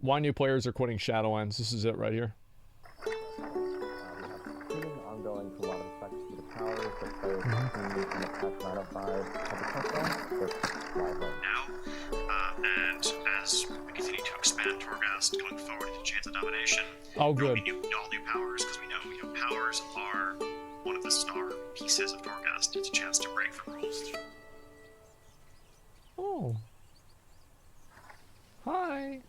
Why new players are quitting Shadowlands. This is it right here. We have ongoing for a lot of effects to the powers, but players continue in the patch 905 have a touchdown, so it's live right now. And as we continue to expand Torghast going forward into Chains of Domination, oh, good. All new powers, because we know powers are one of the star pieces of Torghast. It's a chance to break from rules. Oh. Hi.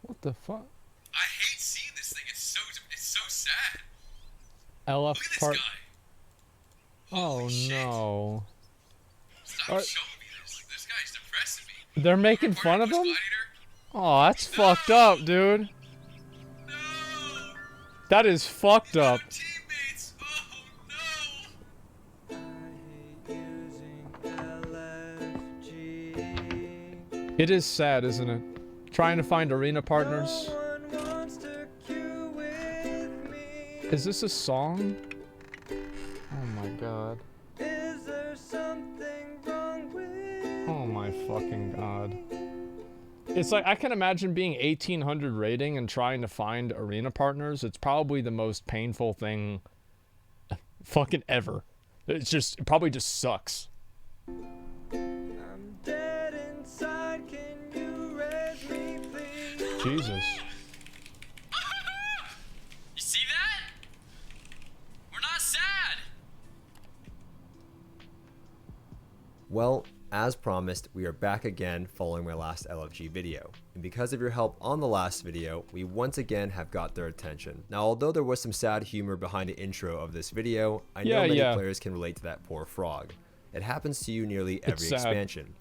What the fuck? I hate seeing this thing. It's so sad. LF Look at this part. guy. Oh no. Stop showing me this. This guy's depressing me. They're making fun of him? Oh, that's fucked up, dude. No. That is fucked up. Teammates. Oh no. It is sad, isn't it? Trying to find arena partners. Is this a song? Oh my god. Is there something wrong with Oh my fucking god. It's like, I can imagine being 1800 rating and trying to find arena partners. It's probably the most painful thing fucking ever. It's just, it probably just sucks. I'm dead inside, can you res me please? Jesus. You see that? We're not sad. Well, as promised, we are back again following my last LFG video. And because of your help on the last video, we once again have got their attention. Now, although there was some sad humor behind the intro of this video, I know many players can relate to that poor frog. It happens to you nearly every expansion.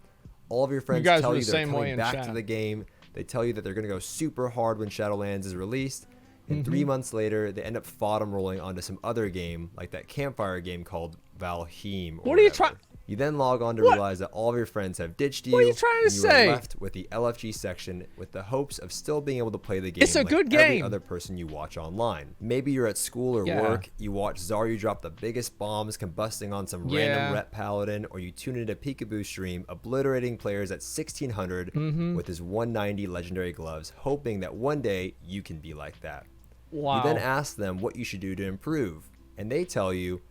All of your friends tell you they're coming back to the game. They tell you that they're going to go super hard when Shadowlands is released. And 3 months later, they end up bottom rolling onto some other game, like that campfire game called Valheim. What are you trying? You then log on to realize that all of your friends have ditched you. What are you trying to say? You are left with the LFG section with the hopes of still being able to play the game. It's a like good every game. other person you watch online. Maybe you're at school or work. You watch Zarya drop the biggest bombs, combusting on some random rep paladin, or you tune into Peekaboo stream, obliterating players at 1600 with his 190 legendary gloves, hoping that one day you can be like that. Wow. You then ask them what you should do to improve, and they tell you,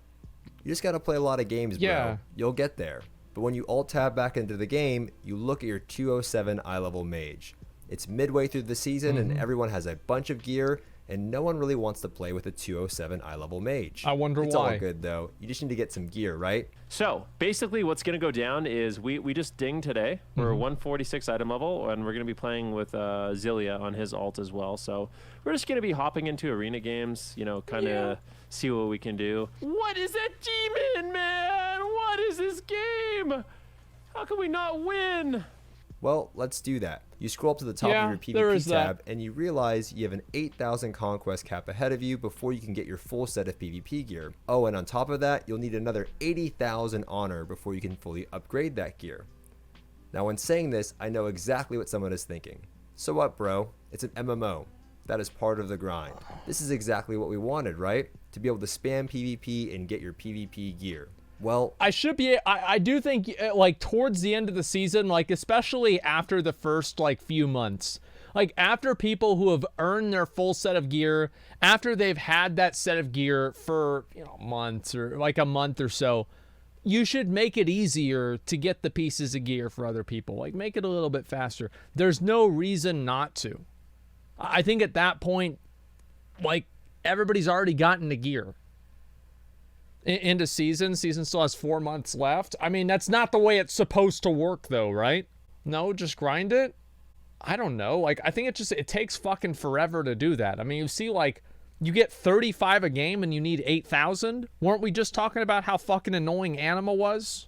you just got to play a lot of games, bro. You'll get there. But when you alt-tab back into the game, you look at your 207 eye-level mage. It's midway through the season, and everyone has a bunch of gear, and no one really wants to play with a 207 eye-level mage. I wonder it's why. It's all good, though. You just need to get some gear, right? So, basically what's going to go down is we just dinged today. We're 146 item level, and we're going to be playing with Zillia on his alt as well. So, we're just going to be hopping into arena games, you know, kind of see what we can do. What is that demon, man? What is this game? How can we not win? Well, let's do that. You scroll up to the top of your PvP tab, and you realize you have an 8,000 conquest cap ahead of you before you can get your full set of PvP gear. Oh, and on top of that, you'll need another 80,000 honor before you can fully upgrade that gear. Now, when saying this, I know exactly what someone is thinking. So what, bro? It's an MMO. That is part of the grind. This is exactly what we wanted, right? To be able to spam PvP and get your PvP gear. Well, I do think, like, towards the end of the season, like, especially after the first, like, few months, like, after people who have earned their full set of gear, after they've had that set of gear for, you know, months or like a month or so, you should make it easier to get the pieces of gear for other people. Like, make it a little bit faster. There's no reason not to. I think at that point, like, everybody's already gotten the gear. Into season still has 4 months left. I mean, that's not the way it's supposed to work, though, right? No, just grind it. I don't know. Like, I think it takes fucking forever to do that. I mean, you see, like, you get 35 a game and you need 8,000. Weren't we just talking about how fucking annoying Anima was?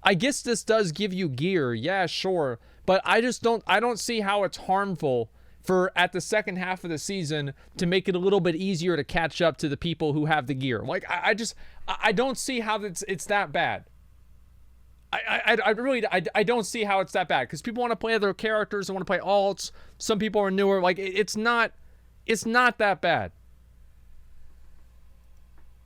I guess this does give you gear, yeah, sure, but I don't see how it's harmful for at the second half of the season to make it a little bit easier to catch up to the people who have the gear. Like, I don't see how it's that bad. I don't see how it's that bad, because people want to play other characters, they want to play alts. Some people are newer. Like, it's not that bad.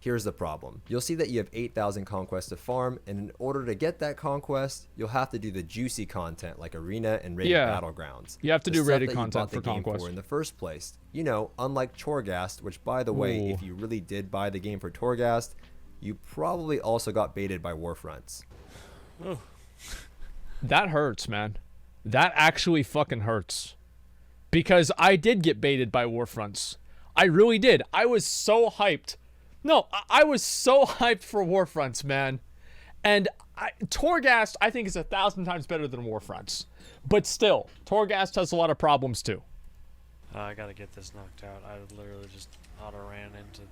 Here's the problem. You'll see that you have 8,000 conquests to farm, and in order to get that conquest, you'll have to do the juicy content like arena and rated battlegrounds. You have to The do stuff rated that you content bought the for game conquest. in the first place. You know, unlike Torghast, which by the way, if you really did buy the game for Torghast, you probably also got baited by Warfronts. That hurts, man. That actually fucking hurts. Because I did get baited by Warfronts. I really did. I was so hyped. No, I was so hyped for Warfronts, man. And Torghast, I think, is 1,000 times better than Warfronts. But still, Torghast has a lot of problems too. I gotta get this knocked out. I literally just auto-ran into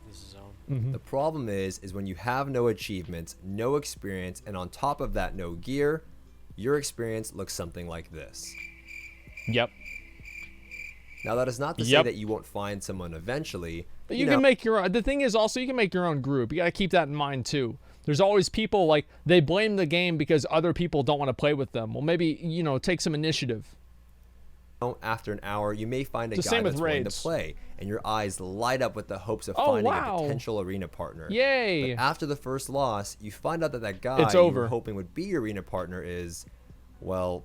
this zone. The problem is when you have no achievements, no experience, and on top of that, no gear, your experience looks something like this. Yep. Now, that is not to say that you won't find someone eventually. But you can make your own. The thing is also, you can make your own group. You got to keep that in mind too. There's always people like, they blame the game because other people don't want to play with them. Well, maybe, you know, take some initiative. After an hour, you may find a It's the guy same with that's willing to raids. play, and your eyes light up with the hopes of Oh, finding wow. a potential arena partner. Yay! But after the first loss, you find out that that guy It's you over. were hoping would be your arena partner is, well...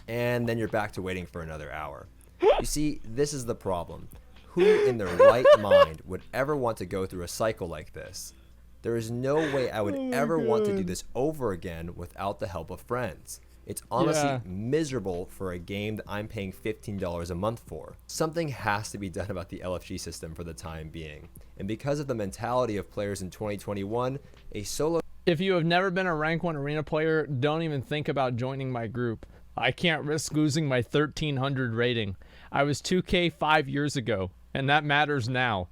and then you're back to waiting for another hour. You see, this is the problem. Who in their right mind would ever want to go through a cycle like this? There is no way I would ever want to do this over again without the help of friends. It's honestly miserable for a game that I'm paying $15 a month for. Something has to be done about the LFG system for the time being. And because of the mentality of players in 2021, a solo... If you have never been a rank 1 arena player, don't even think about joining my group. I can't risk losing my 1300 rating. I was 2K 5 years ago, and that matters now.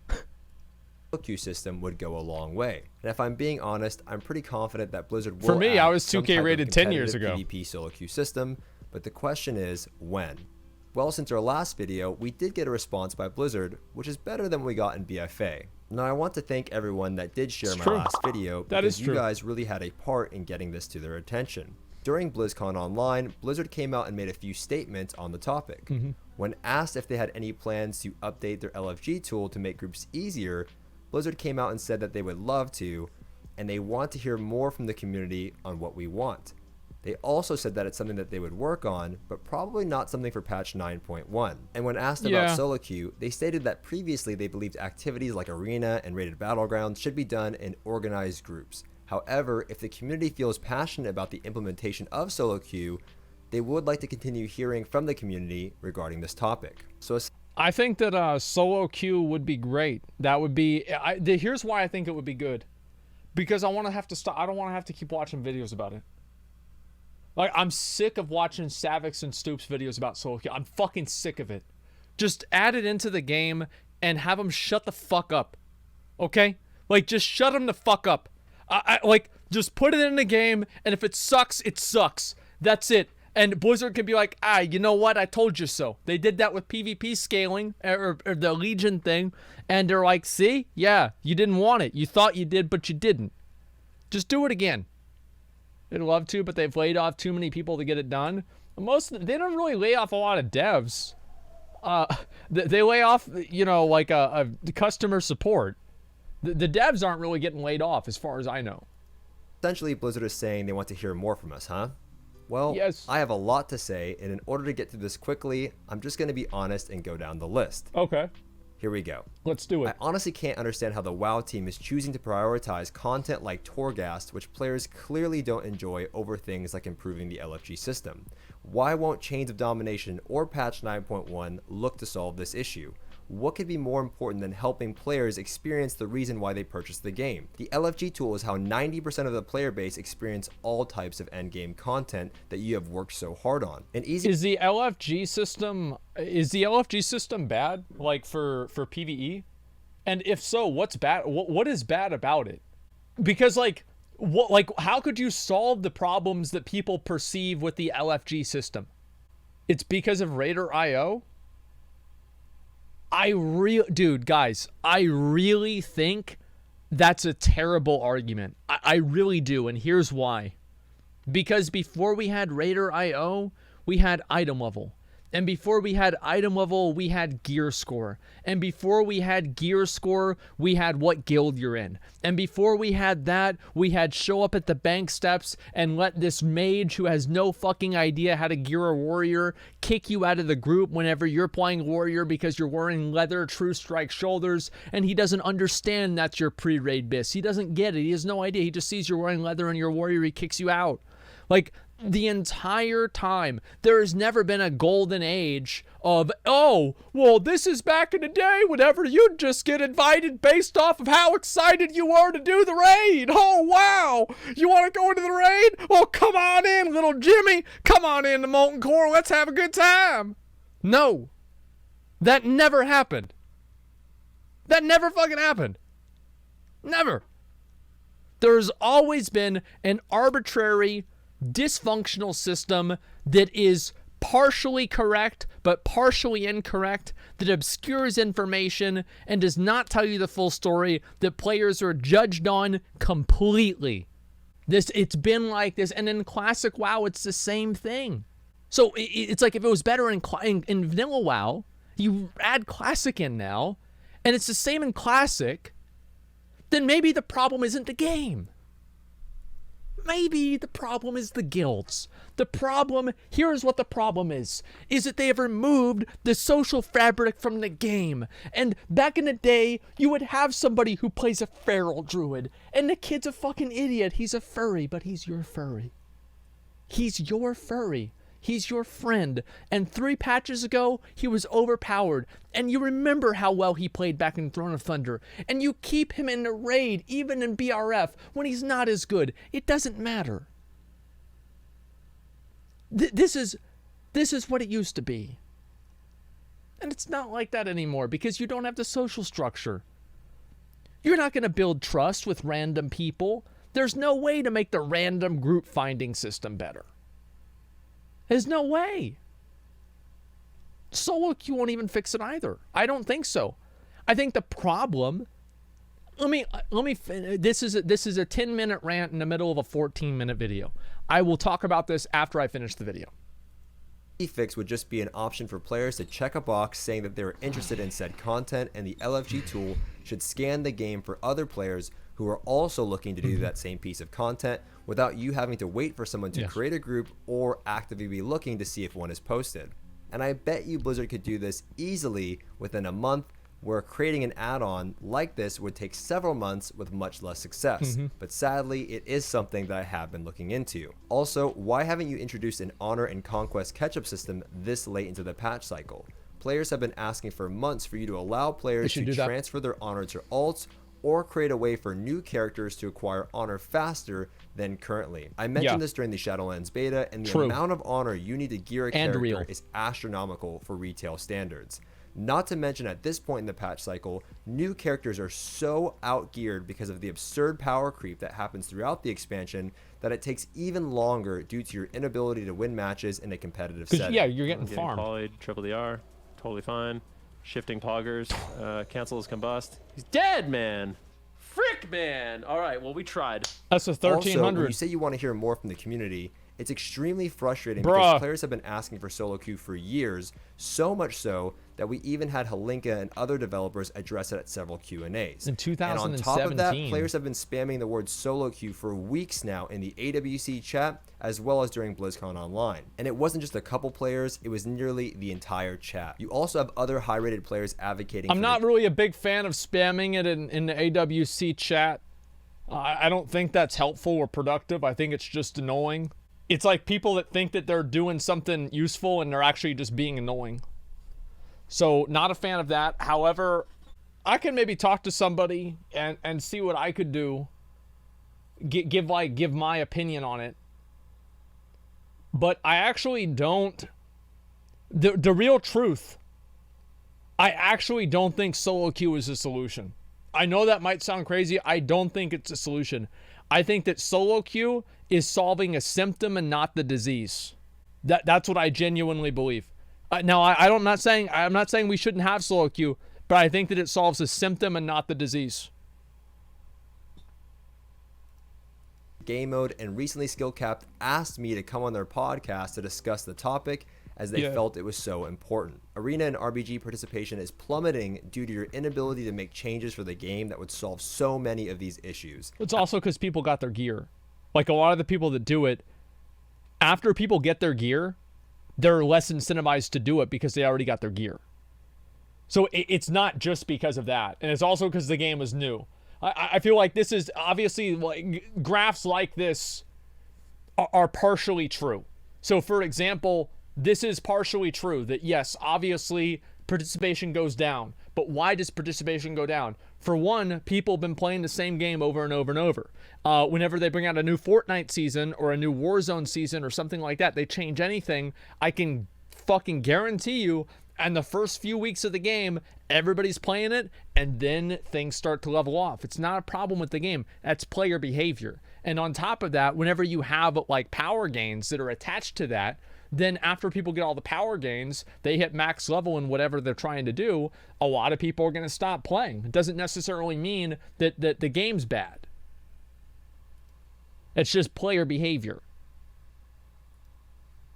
queue system would go a long way. And if I'm being honest, I'm pretty confident that Blizzard will For me, add I was some 2K type of rated 10 years ago. competitive PvP solo queue system, but the question is when? Well, since our last video, we did get a response by Blizzard, which is better than we got in BFA. Now, I want to thank everyone that did share my last video, because you guys really had a part in getting this to their attention. During BlizzCon Online, Blizzard came out and made a few statements on the topic. When asked if they had any plans to update their LFG tool to make groups easier, Blizzard came out and said that they would love to, and they want to hear more from the community on what we want. They also said that it's something that they would work on, but probably not something for patch 9.1. And when asked about solo queue, they stated that previously they believed activities like arena and rated battlegrounds should be done in organized groups. However, if the community feels passionate about the implementation of solo queue, they would like to continue hearing from the community regarding this topic. So I think that solo queue would be great. That would be... here's why I think it would be good. Because I want to have to stop. I don't want to have to keep watching videos about it. Like, I'm sick of watching Savix and Stoopzz videos about solo queue. I'm fucking sick of it. Just add it into the game and have them shut the fuck up. Okay? Like, just shut them the fuck up. Like, just put it in the game, and if it sucks, it sucks. That's it. And Blizzard can be like, you know what? I told you so. They did that with PvP scaling, or the Legion thing, and they're like, see? Yeah, you didn't want it. You thought you did, but you didn't. Just do it again. They'd love to, but they've laid off too many people to get it done. They don't really lay off a lot of devs. They lay off, you know, like a customer support. The devs aren't really getting laid off, as far as I know. Essentially, Blizzard is saying they want to hear more from us, huh? Well, yes. I have a lot to say, and in order to get through this quickly, I'm just going to be honest and go down the list. Okay. Here we go. Let's do it. I honestly can't understand how the WoW team is choosing to prioritize content like Torghast, which players clearly don't enjoy, over things like improving the LFG system. Why won't Chains of Domination or patch 9.1 look to solve this issue? What could be more important than helping players experience the reason why they purchased the game? The LFG tool is how 90% of the player base experience all types of endgame content that you have worked so hard on. Is the LFG system bad, like for PvE? And if so, what's bad? What is bad about it? Because how could you solve the problems that people perceive with the LFG system? It's because of Raider IO? Dude, guys, I really think that's a terrible argument. I really do, and here's why. Because before we had Raider IO, we had item level. And before we had item level, we had gear score. And before we had gear score, we had what guild you're in. And before we had that, we had show up at the bank steps and let this mage who has no fucking idea how to gear a warrior kick you out of the group whenever you're playing warrior because you're wearing leather True Strike shoulders and he doesn't understand that's your pre-raid bis. He doesn't get it. He has no idea. He just sees you're wearing leather and you're a warrior. He kicks you out. Like, the entire time, there has never been a golden age of, oh, well, this is back in the day whenever you'd just get invited based off of how excited you were to do the raid. Oh, wow. You want to go into the raid? Well, come on in, little Jimmy. Come on in to Molten Core. Let's have a good time. No. That never happened. That never fucking happened. Never. There's always been an arbitrary dysfunctional system that is partially correct but partially incorrect, that obscures information and does not tell you the full story, that players are judged on completely. It's been like this, and in classic WoW it's the same thing. So it's like if it was better in vanilla WoW, you add classic in now and it's the same in classic, then maybe the problem isn't the game. Maybe the problem is the guilds. The problem, here's what the problem is that they have removed the social fabric from the game. And back in the day, you would have somebody who plays a feral druid, and the kid's a fucking idiot. He's a furry, but he's your furry. He's your furry. He's your friend. And 3 patches ago, he was overpowered. And you remember how well he played back in Throne of Thunder. And you keep him in the raid, even in BRF, when he's not as good. It doesn't matter. This is what it used to be. And it's not like that anymore because you don't have the social structure. You're not going to build trust with random people. There's no way to make the random group finding system better. There's no way. Solo queue won't even fix it either. I don't think so. I think the problem. Let me. This is a 10-minute rant in the middle of a 14-minute video. I will talk about this after I finish the video. Fix would just be an option for players to check a box saying that they were interested in said content, and the LFG tool should scan the game for other players who are also looking to do that same piece of content without you having to wait for someone to create a group or actively be looking to see if one is posted. And I bet you Blizzard could do this easily within a month, where creating an add-on like this would take several months with much less success. But sadly, it is something that I have been looking into. Also, why haven't you introduced an Honor and Conquest catch-up system this late into the patch cycle? Players have been asking for months for you to allow players to transfer their Honor to alts, or create a way for new characters to acquire Honor faster than currently. I mentioned this during the Shadowlands beta, and the amount of Honor you need to gear a character is astronomical for retail standards. Not to mention, at this point in the patch cycle, new characters are so outgeared because of the absurd power creep that happens throughout the expansion that it takes even longer due to your inability to win matches in a competitive setting. Yeah, you're getting farmed. Polyed, triple DR, totally fine. Shifting poggers, cancel his combust. He's dead, man. Frick, man. All right, well, we tried. That's a 1300. Also, when you say you want to hear more from the community, it's extremely frustrating because players have been asking for solo queue for years, so much so that we even had Halinka and other developers address it at several Q&As. In 2017. And on top of that, players have been spamming the word solo queue for weeks now in the AWC chat, as well as during BlizzCon Online. And it wasn't just a couple players, it was nearly the entire chat. You also have other high-rated players advocating I'm not really a big fan of spamming it in the AWC chat. I don't think that's helpful or productive. I think it's just annoying. It's like people that think that they're doing something useful and they're actually just being annoying. So not a fan of that. However, I can maybe talk to somebody and see what I could do. Give my opinion on it. But I actually don't. The real truth, I actually don't think solo queue is a solution. I know that might sound crazy. I don't think it's a solution. I think that solo queue is solving a symptom and not the disease. That's what I genuinely believe. Now, I'm not saying we shouldn't have solo queue, but I think that it solves a symptom and not the disease. game mode, and recently Skillcapped asked me to come on their podcast to discuss the topic as they felt it was so important. Arena and RBG participation is plummeting due to your inability to make changes for the game that would solve so many of these issues. It's also because people got their gear. Like, a lot of the people that do it, after people get their gear, they're less incentivized to do it because they already got their gear. So it's not just because of that. And it's also because the game is new. I feel like this is obviously, like, graphs like this are partially true. So, for example, this is partially true that, yes, obviously participation goes down. But why does participation go down? For one, people have been playing the same game over and over and over. Whenever they bring out a new Fortnite season or a new Warzone season or something like that, they change anything, I can fucking guarantee you, and the first few weeks of the game, everybody's playing it, and then things start to level off. It's not a problem with the game. That's player behavior. And on top of that, whenever you have, like, power gains that are attached to that, then after people get all the power gains, they hit max level in whatever they're trying to do, a lot of people are going to stop playing. It doesn't necessarily mean that the game's bad. It's just player behavior.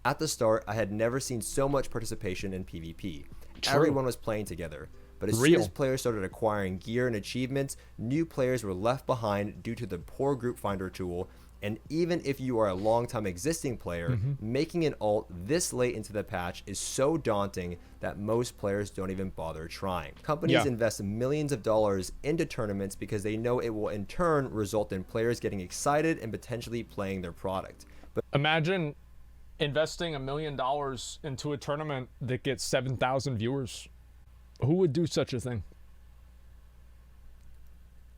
At the start, I had never seen so much participation in PvP. True. Everyone was playing together. But as soon as players started acquiring gear and achievements, new players were left behind due to the poor group finder tool. And even if you are a long-time existing player, making an alt this late into the patch is so daunting that most players don't even bother trying. Companies invest millions of dollars into tournaments because they know it will in turn result in players getting excited and potentially playing their product. But imagine investing $1 million into a tournament that gets 7,000 viewers. Who would do such a thing?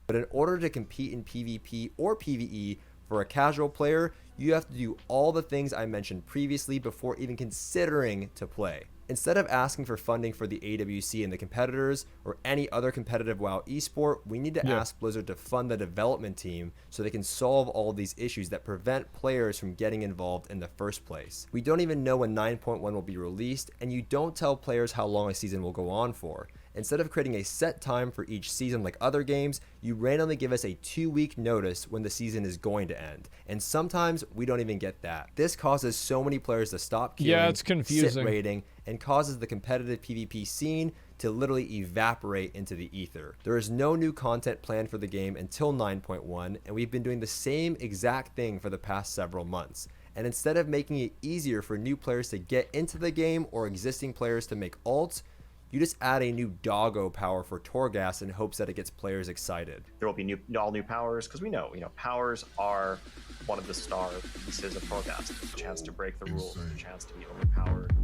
But in order to compete in PvP or PvE, for a casual player, you have to do all the things I mentioned previously before even considering to play. Instead of asking for funding for the AWC and the competitors or any other competitive WoW esport, we need to ask Blizzard to fund the development team so they can solve all of these issues that prevent players from getting involved in the first place. We don't even know when 9.1 will be released, and you don't tell players how long a season will go on for. Instead of creating a set time for each season like other games, you randomly give us a 2-week notice when the season is going to end. And sometimes we don't even get that. This causes so many players to stop queuing, it's confusing, sit raiding, and causes the competitive PvP scene to literally evaporate into the ether. There is no new content planned for the game until 9.1, and we've been doing the same exact thing for the past several months. And instead of making it easier for new players to get into the game or existing players to make alts, you just add a new doggo power for Torghast in hopes that it gets players excited. There will be all new powers because we know, powers are one of the star pieces of Torghast. A chance to break the rules, a chance to be overpowered.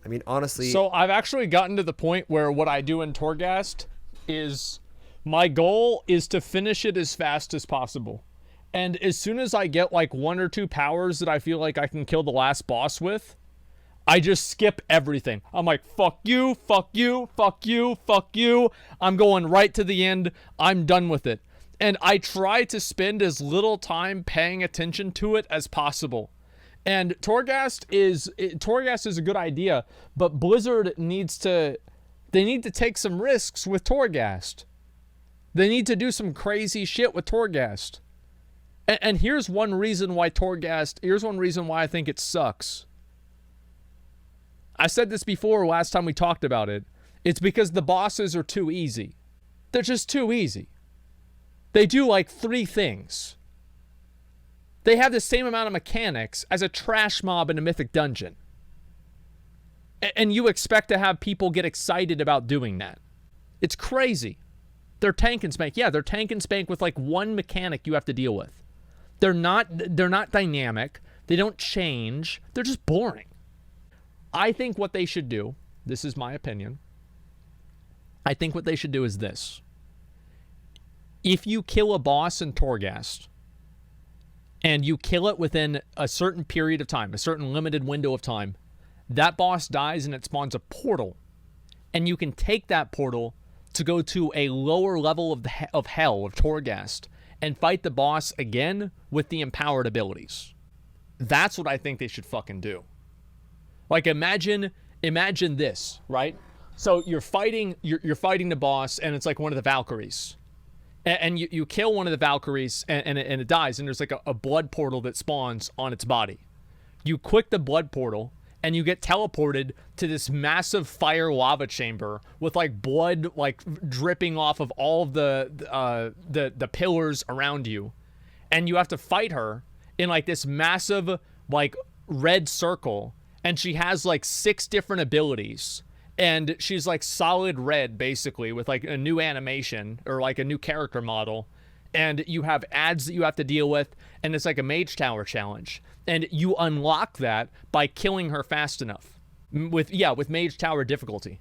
I mean, honestly... So I've actually gotten to the point where what I do in Torghast is my goal is to finish it as fast as possible. And as soon as I get like 1 or 2 powers that I feel like I can kill the last boss with, I just skip everything. I'm like, fuck you, fuck you, fuck you, fuck you. I'm going right to the end. I'm done with it. And I try to spend as little time paying attention to it as possible. And Torghast is a good idea, but Blizzard needs to take some risks with Torghast. They need to do some crazy shit with Torghast. And here's one reason why I think it sucks. I said this before last time we talked about it. It's because the bosses are too easy. They're just too easy. They do like 3 things. They have the same amount of mechanics as a trash mob in a mythic dungeon. And you expect to have people get excited about doing that. It's crazy. They're tank and spank. Yeah, they're tank and spank with like 1 mechanic you have to deal with. They're not dynamic. They don't change. They're just boring. I think what they should do, this is my opinion, I think what they should do is this. If you kill a boss in Torghast, and you kill it within a certain period of time, a certain limited window of time, that boss dies and it spawns a portal. And you can take that portal to go to a lower level of hell, of Torghast, and fight the boss again with the empowered abilities. That's what I think they should fucking do. Like, imagine this, right? So you're fighting the boss, and it's like one of the Valkyries. And you kill one of the Valkyries, and it dies, and there's like a blood portal that spawns on its body. You click the blood portal, and you get teleported to this massive fire lava chamber with like blood like dripping off of all of the pillars around you, and you have to fight her in like this massive like red circle, and she has like 6 different abilities. And she's like solid red, basically, with like a new animation or like a new character model. And you have ads that you have to deal with. And it's like a Mage Tower challenge. And you unlock that by killing her fast enough. With Mage Tower difficulty.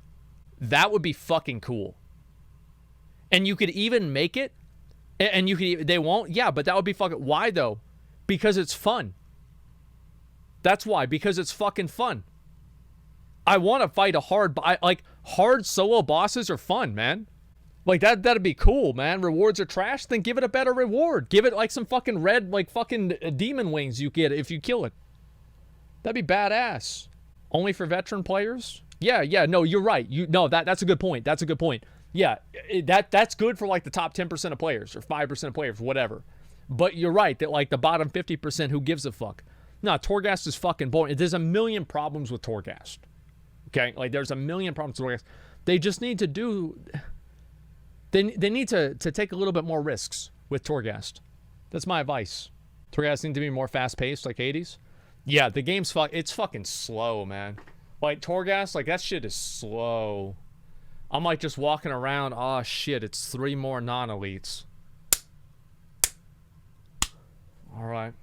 That would be fucking cool. And you could even make it. And you could, they won't. Yeah, but that would be fucking, why though? Because it's fun. That's why, because it's fucking fun. I want to fight a hard, like hard solo bosses are fun, man. Like that'd be cool, man. Rewards are trash, then give it a better reward. Give it like some fucking red, like fucking demon wings you get if you kill it. That'd be badass. Only for veteran players? Yeah, no, you're right. That's a good point. That's a good point. Yeah, that's good for like the top 10% of players or 5% of players, whatever. But you're right that like the bottom 50%, who gives a fuck? No, Torghast is fucking boring. There's a million problems with Torghast. Okay, like there's a million problems with Torghast. They just need to do. They need to take a little bit more risks with Torghast. That's my advice. Torghast needs to be more fast paced, like Hades. Yeah, the game's it's fucking slow, man. Like Torghast, like that shit is slow. I'm like just walking around. Oh shit, it's 3 more non-elites. All right.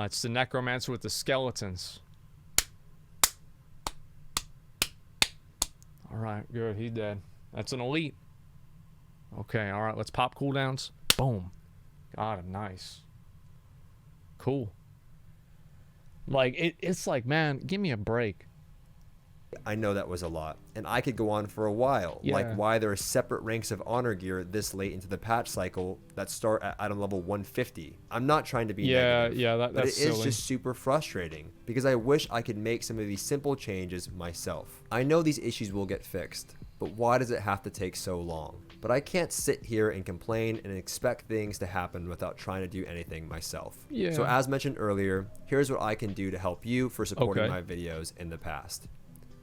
It's the necromancer with the skeletons. All right, good. He's dead. That's an elite. Okay, all right. Let's pop cooldowns. Boom. Got him. Nice. Cool. Like, it's like, man, give me a break. I know that was a lot, and I could go on for a while, like Yeah. why there are separate ranks of honor gear this late into the patch cycle that start at item level 150. I'm not trying to be negative, that's but it is silly. just super frustrating because I wish I could make some of these simple changes myself. I know these issues will get fixed, but why does it have to take so long? But I can't sit here and complain and expect things to happen without trying to do anything myself. Yeah. So as mentioned earlier, here's what I can do to help you for supporting Okay. my videos in the past.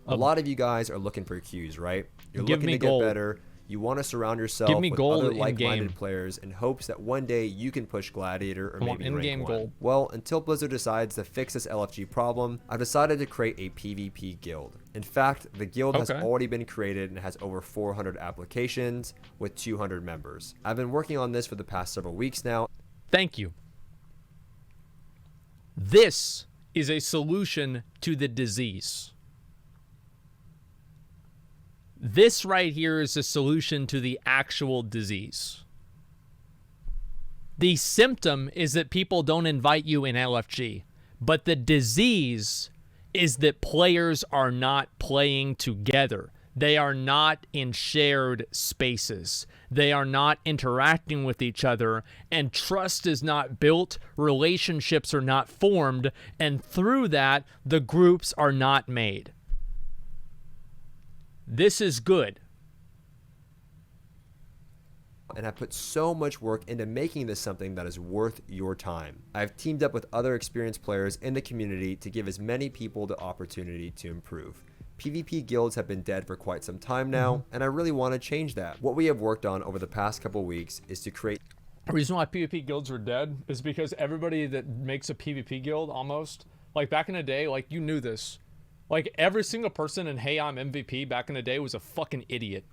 A lot of you guys are looking for cues, right? You're Give looking me to get gold. better. You want to surround yourself Give me with gold other in like-minded game. players in hopes that one day you can push Gladiator or I want maybe rank in-game 1. gold. Well, until Blizzard decides to fix this LFG problem, I've decided to create a PvP guild. In fact, the guild has Okay. already been created and has over 400 applications with 200 members. I've been working on this for the past several weeks now. Thank you. This is a solution to the disease. This right here is a solution to the actual disease. The symptom is that people don't invite you in LFG, but the disease is that players are not playing together. They are not in shared spaces. They are not interacting with each other, and trust is not built, relationships are not formed, and through that, the groups are not made. This is good. And have put so much work into making this something that is worth your time. I've teamed up with other experienced players in the community to give as many people the opportunity to improve. PvP guilds have been dead for quite some time now, and I really want to change that. What we have worked on over the past couple weeks is to create. The reason why PvP guilds are dead is because everybody that makes a PvP guild, almost, like back in the day, like you knew this. Like every single person in Hey I'm MVP back in the day was a fucking idiot.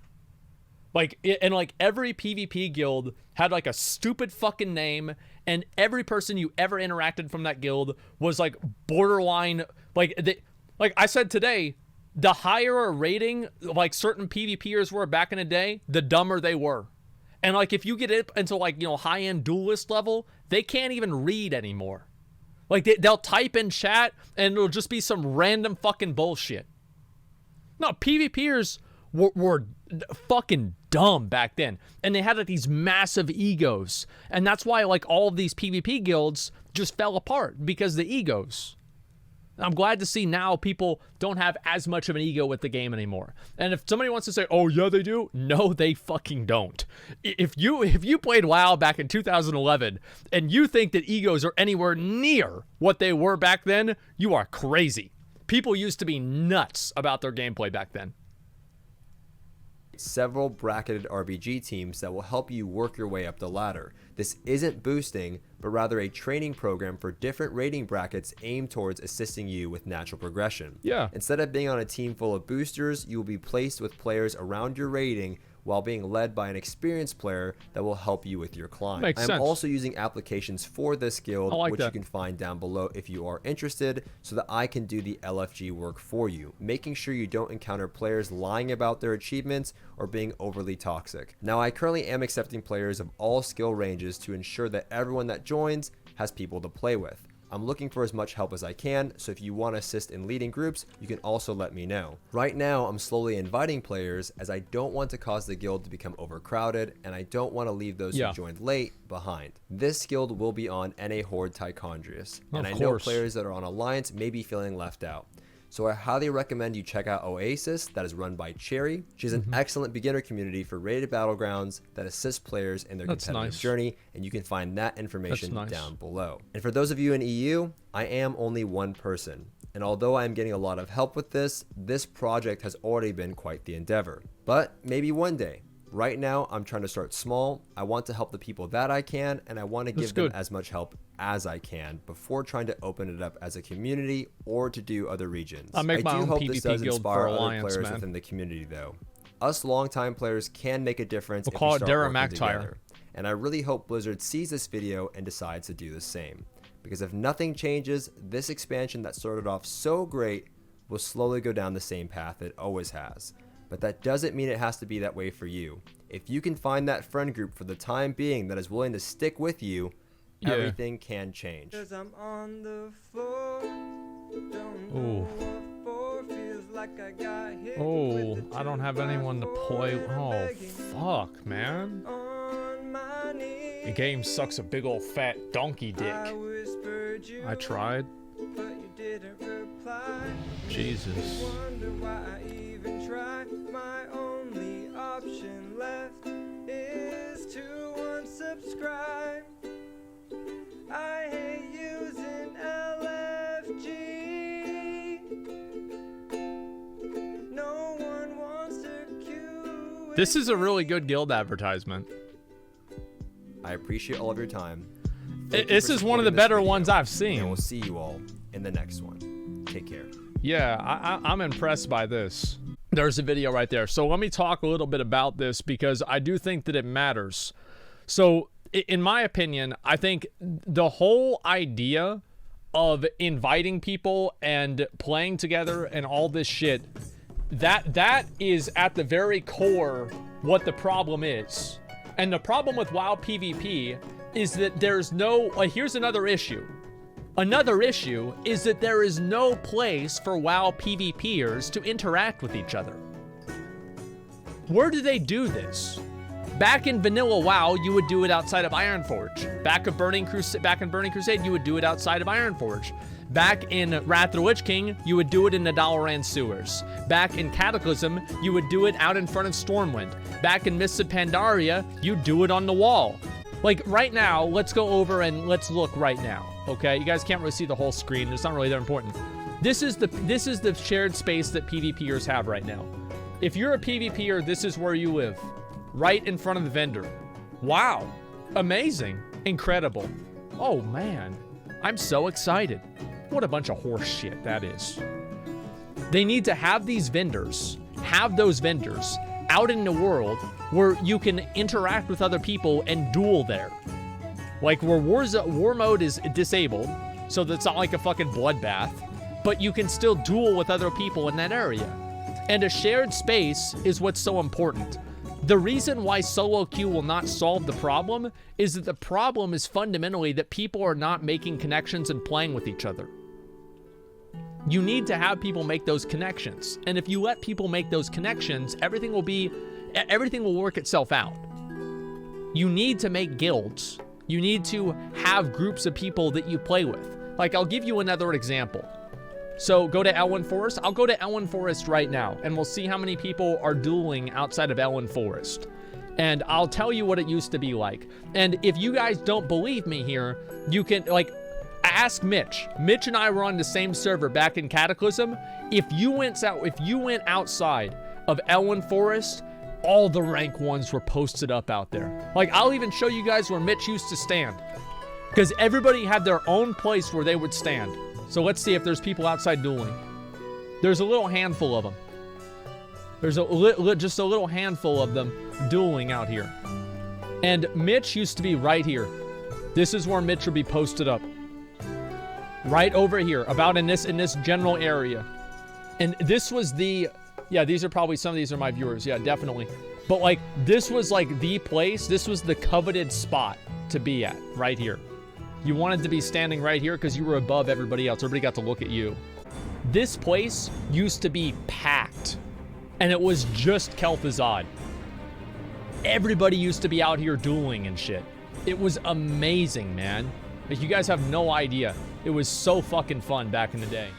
Like, and like every PvP guild had like a stupid fucking name, and every person you ever interacted from that guild was like borderline, like I said today, the higher a rating like certain PvPers were back in the day, the dumber they were. And like if you get it into like, you know, high-end duelist level, they can't even read anymore. Like they'll type in chat and it'll just be some random fucking bullshit. No, PvPers were fucking dumb back then, and they had like these massive egos, and that's why like all of these PvP guilds just fell apart, because the egos. I'm glad to see now people don't have as much of an ego with the game anymore. And if somebody wants to say, oh yeah, they do, no, they fucking don't. If you played WoW back in 2011 and you think that egos are anywhere near what they were back then, you are crazy. People used to be nuts about their gameplay back then. Several bracketed RBG teams that will help you work your way up the ladder. This isn't boosting, but rather a training program for different rating brackets aimed towards assisting you with natural progression. Yeah. Instead of being on a team full of boosters, you will be placed with players around your rating while being led by an experienced player that will help you with your climb. Makes sense. I'm also using applications for this guild, which you can find down below if you are interested, so that I can do the LFG work for you, making sure you don't encounter players lying about their achievements or being overly toxic. Now, I currently am accepting players of all skill ranges to ensure that everyone that joins has people to play with. I'm looking for as much help as I can, so if you want to assist in leading groups, you can also let me know. Right now, I'm slowly inviting players as I don't want to cause the guild to become overcrowded, and I don't want to leave those who joined late behind. This guild will be on NA Horde Tichondrius, and I know players that are on Alliance may be feeling left out. So I highly recommend you check out Oasis, that is run by Cherry. She's an excellent beginner community for rated battlegrounds that assists players in their competitive journey, and you can find that information down below. And for those of you in EU, I am only one person, and although I am getting a lot of help with this project has already been quite the endeavor. But maybe one day. Right now, I'm trying to start small. I want to help the people that I can, and I want to give them as much help as I can before trying to open it up as a community or to do other regions. I'll make my own hope PvP this does guild inspire for other Alliance, players man. within the community, though. Us longtime players can make a difference if call we it start Dara working McTire. together. And I really hope Blizzard sees this video and decides to do the same. Because if nothing changes, this expansion that started off so great will slowly go down the same path it always has. But that doesn't mean it has to be that way for you. If you can find that friend group for the time being that is willing to stick with you, everything can change. Cause I'm on the floor. Don't know what for. Feels like I got hit with the I don't have anyone to play. Oh, fuck, man. on my knees. The game sucks a big old fat donkey dick. I whispered you, I tried. but you didn't reply. Jesus. Wonder why I even tried. My only option left is to unsubscribe. I hate using LFG. No one wants to queue. This is a really good guild advertisement. I appreciate all of your time. This is one of the better ones I've seen. And we'll see you all in the next one. Take care. Yeah, I'm impressed by this. There's a video right there. So let me talk a little bit about this because I do think that it matters. So in my opinion, I think the whole idea of inviting people and playing together and all this shit, that is at the very core what the problem is. And the problem with WoW PvP is that there's no, here's another issue. Another issue is that there is no place for WoW PvPers to interact with each other. Where do they do this? Back in vanilla WoW, you would do it outside of Ironforge. Back in Burning Crusade, you would do it outside of Ironforge. Back in Wrath of the Lich King, you would do it in the Dalaran sewers. Back in Cataclysm, you would do it out in front of Stormwind. Back in Mists of Pandaria, you do it on the wall. Like right now, let's go over and let's look right now. Okay, you guys can't really see the whole screen. It's not really that important. This is the shared space that PvPers have right now. If you're a PvPer, this is where you live, right in front of the vendor. Wow, amazing, incredible. Oh man, I'm so excited. What a bunch of horse shit that is. They need to have these vendors, have those vendors out in the world where you can interact with other people and duel there. Like where war mode is disabled, so that's not like a fucking bloodbath, but you can still duel with other people in that area. And a shared space is what's so important. The reason why solo queue will not solve the problem is that the problem is fundamentally that people are not making connections and playing with each other. You need to have people make those connections. And if you let people make those connections, everything will work itself out. You need to make guilds. You need to have groups of people that you play with. Like, I'll give you another example. So go to Elwynn Forest. I'll go to Elwynn Forest right now, and we'll see how many people are dueling outside of Elwynn Forest. And I'll tell you what it used to be like. And if you guys don't believe me here, you can, like, ask Mitch. Mitch and I were on the same server back in Cataclysm. If you went outside of Elwynn Forest, all the rank ones were posted up out there. Like, I'll even show you guys where Mitch used to stand, because everybody had their own place where they would stand. So let's see if there's people outside dueling. There's a little handful of them. There's just a little handful of them dueling out here. And Mitch used to be right here. This is where Mitch would be posted up. Right over here, about in this general area. And this was the, yeah, these are probably, some of these are my viewers, yeah, definitely. But like, this was like the place, this was the coveted spot to be at, right here. You wanted to be standing right here because you were above everybody else. Everybody got to look at you. This place used to be packed, and it was just Kel'Thuzad. Everybody used to be out here dueling and shit. It was amazing, man. Like, you guys have no idea. It was so fucking fun back in the day.